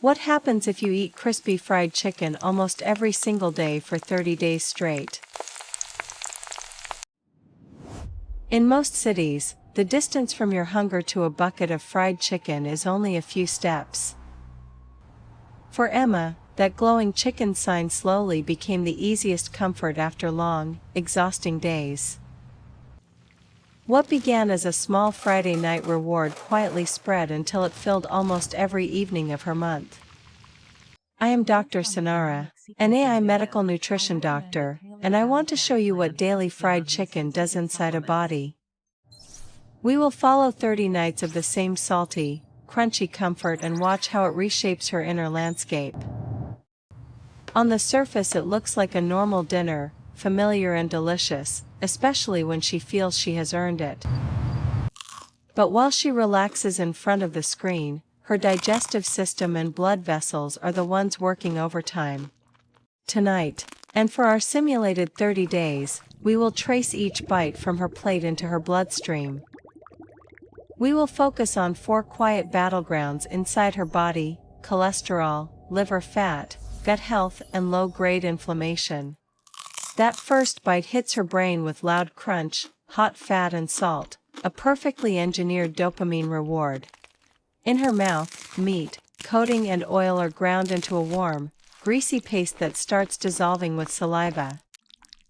What happens if you eat crispy fried chicken almost every single day for 30 days straight? In most cities, the distance from your hunger to a bucket of fried chicken is only a few steps. For Emma, that glowing chicken sign slowly became the easiest comfort after long, exhausting days. What began as a small Friday night reward quietly spread until it filled almost every evening of her month. I am Dr. Synara, an AI medical nutrition doctor, and I want to show you what daily fried chicken does inside a body. We will follow 30 nights of the same salty, crunchy comfort and watch how it reshapes her inner landscape. On the surface it looks like a normal dinner, familiar and delicious, especially when she feels she has earned it. But while she relaxes in front of the screen, her digestive system and blood vessels are the ones working overtime. Tonight, and for our simulated 30 days, we will trace each bite from her plate into her bloodstream. We will focus on 4 quiet battlegrounds inside her body: cholesterol, liver fat, gut health and low-grade inflammation. That first bite hits her brain with loud crunch, hot fat and salt, a perfectly engineered dopamine reward. In her mouth, meat, coating and oil are ground into a warm, greasy paste that starts dissolving with saliva.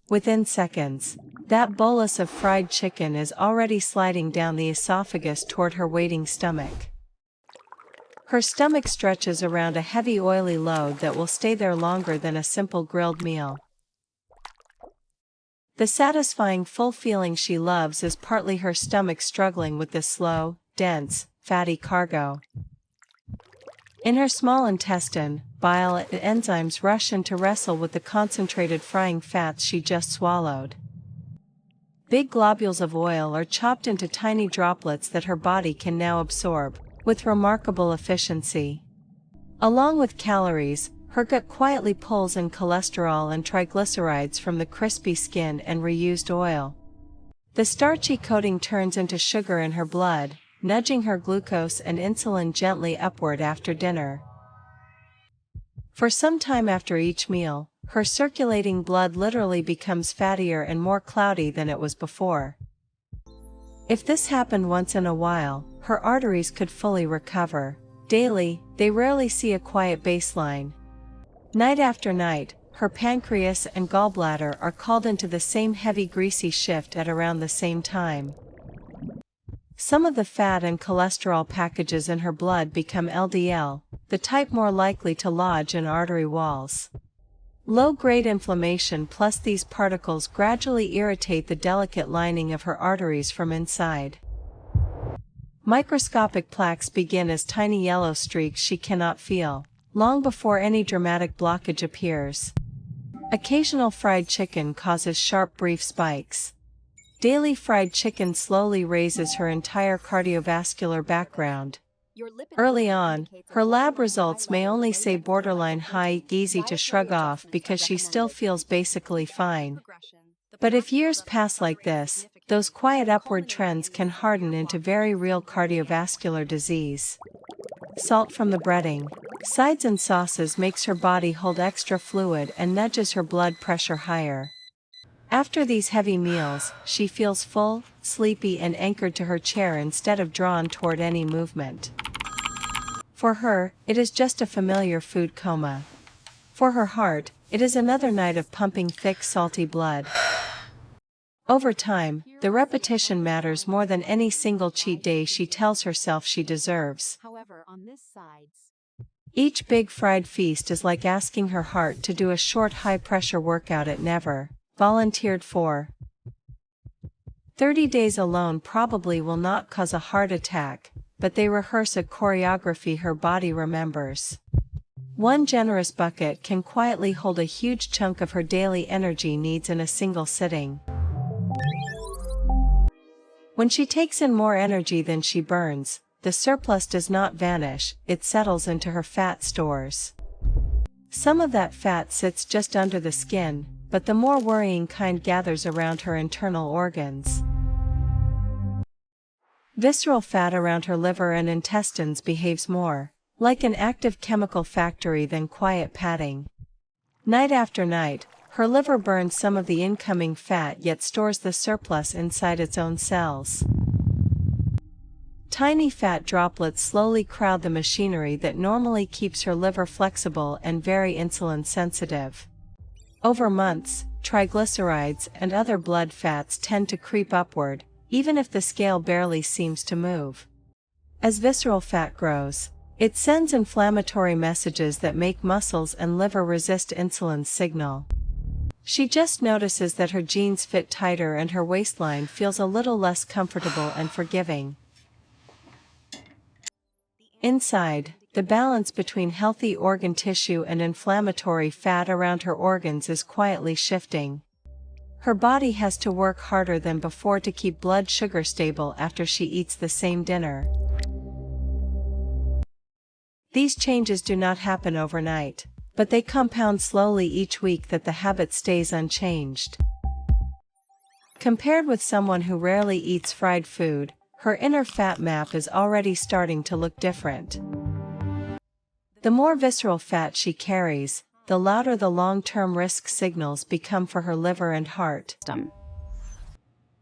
Within seconds, that bolus of fried chicken is already sliding down the esophagus toward her waiting stomach. Her stomach stretches around a heavy oily load that will stay there longer than a simple grilled meal. The satisfying full feeling she loves is partly her stomach struggling with this slow, dense, fatty cargo. In her small intestine, bile and enzymes rush in to wrestle with the concentrated frying fats she just swallowed. Big globules of oil are chopped into tiny droplets that her body can now absorb, with remarkable efficiency. Along with calories, her gut quietly pulls in cholesterol and triglycerides from the crispy skin and reused oil. The starchy coating turns into sugar in her blood, nudging her glucose and insulin gently upward after dinner. For some time after each meal, her circulating blood literally becomes fattier and more cloudy than it was before. If this happened once in a while, her arteries could fully recover. Daily, they rarely see a quiet baseline. Night after night, her pancreas and gallbladder are called into the same heavy greasy shift at around the same time. Some of the fat and cholesterol packages in her blood become LDL, the type more likely to lodge in artery walls. Low-grade inflammation plus these particles gradually irritate the delicate lining of her arteries from inside. Microscopic plaques begin as tiny yellow streaks she cannot feel, long before any dramatic blockage appears. Occasional fried chicken causes sharp brief spikes. Daily fried chicken slowly raises her entire cardiovascular background. Early on, her lab results may only say borderline high, easy to shrug off because she still feels basically fine. But if years pass like this, those quiet upward trends can harden into very real cardiovascular disease. Salt from the breading, sides and sauces makes her body hold extra fluid and nudges her blood pressure higher. After these heavy meals, she feels full, sleepy and anchored to her chair instead of drawn toward any movement. For her, it is just a familiar food coma. For her heart, it is another night of pumping thick salty blood. Over time, the repetition matters more than any single cheat day she tells herself she deserves. Each big fried feast is like asking her heart to do a short high-pressure workout it never volunteered for. 30 days alone probably will not cause a heart attack, but they rehearse a choreography her body remembers. One generous bucket can quietly hold a huge chunk of her daily energy needs in a single sitting. When she takes in more energy than she burns, the surplus does not vanish, it settles into her fat stores. Some of that fat sits just under the skin, but the more worrying kind gathers around her internal organs. Visceral fat around her liver and intestines behaves more like an active chemical factory than quiet padding. Night after night, her liver burns some of the incoming fat yet stores the surplus inside its own cells. Tiny fat droplets slowly crowd the machinery that normally keeps her liver flexible and very insulin sensitive. Over months, triglycerides and other blood fats tend to creep upward, even if the scale barely seems to move. As visceral fat grows, it sends inflammatory messages that make muscles and liver resist insulin's signal. She just notices that her jeans fit tighter and her waistline feels a little less comfortable and forgiving. Inside, the balance between healthy organ tissue and inflammatory fat around her organs is quietly shifting. Her body has to work harder than before to keep blood sugar stable after she eats the same dinner. These changes do not happen overnight, but they compound slowly each week that the habit stays unchanged. Compared with someone who rarely eats fried food, her inner fat map is already starting to look different. The more visceral fat she carries, the louder the long-term risk signals become for her liver and heart.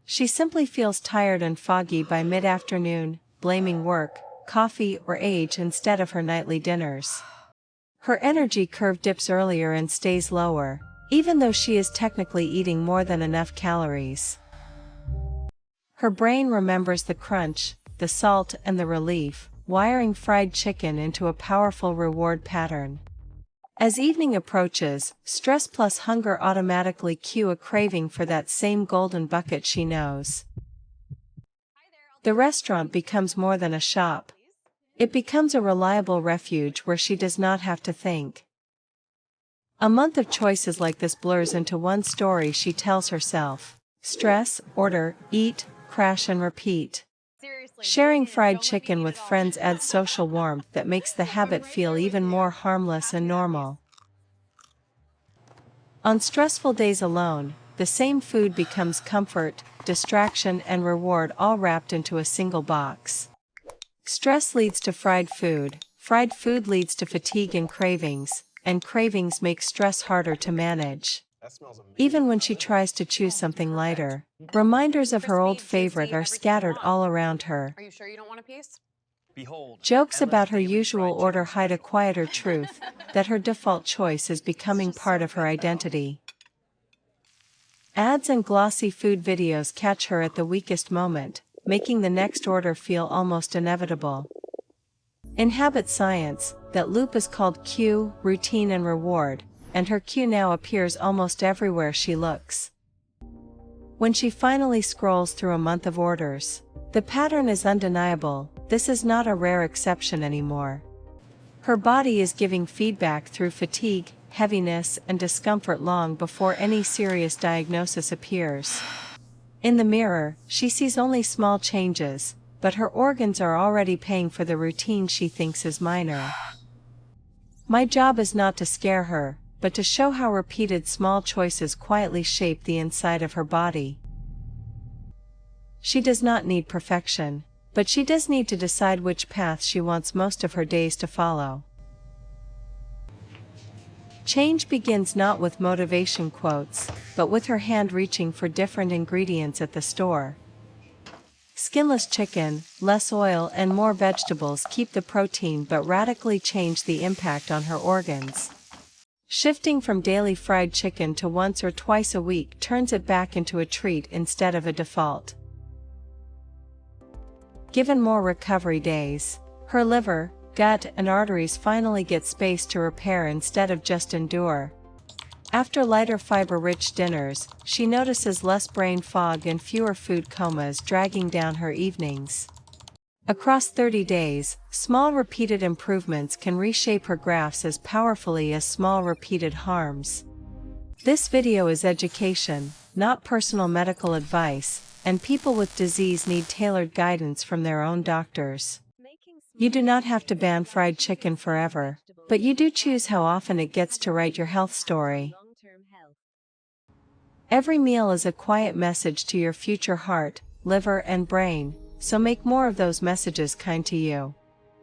She simply feels tired and foggy by mid-afternoon, blaming work, coffee, or age instead of her nightly dinners. Her energy curve dips earlier and stays lower, even though she is technically eating more than enough calories. Her brain remembers the crunch, the salt, and the relief, wiring fried chicken into a powerful reward pattern. As evening approaches, stress plus hunger automatically cue a craving for that same golden bucket she knows. The restaurant becomes more than a shop. It becomes a reliable refuge where she does not have to think. A month of choices like this blurs into one story she tells herself: stress, order, eat, crash and repeat. Sharing fried chicken with friends adds social warmth that makes the habit feel even more harmless and normal. On stressful days alone, the same food becomes comfort, distraction, and reward all wrapped into a single box. Stress leads to fried food leads to fatigue and cravings make stress harder to manage. Even when she tries to choose something lighter, reminders of her old favorite are scattered all around her. Are you sure you don't want a piece? Jokes about her usual order hide a quieter truth, that her default choice is becoming part of her identity. Ads and glossy food videos catch her at the weakest moment, making the next order feel almost inevitable. In habit science, that loop is called cue, routine, and reward, and her cue now appears almost everywhere she looks. When she finally scrolls through a month of orders, the pattern is undeniable. This is not a rare exception anymore. Her body is giving feedback through fatigue, heaviness, and discomfort long before any serious diagnosis appears. In the mirror, she sees only small changes, but her organs are already paying for the routine she thinks is minor. My job is not to scare her, but to show how repeated small choices quietly shape the inside of her body. She does not need perfection, but she does need to decide which path she wants most of her days to follow. Change begins not with motivation quotes, but with her hand reaching for different ingredients at the store. Skinless chicken, less oil, and more vegetables keep the protein but radically change the impact on her organs. Shifting from daily fried chicken to once or twice a week turns it back into a treat instead of a default. Given more recovery days, her liver, gut, and arteries finally get space to repair instead of just endure. After lighter fiber-rich dinners, she notices less brain fog and fewer food comas dragging down her evenings. Across 30 days, small repeated improvements can reshape her graphs as powerfully as small repeated harms. This video is education, not personal medical advice, and people with disease need tailored guidance from their own doctors. You do not have to ban fried chicken forever, but you do choose how often it gets to write your health story. Every meal is a quiet message to your future heart, liver, and brain, so make more of those messages kind to you.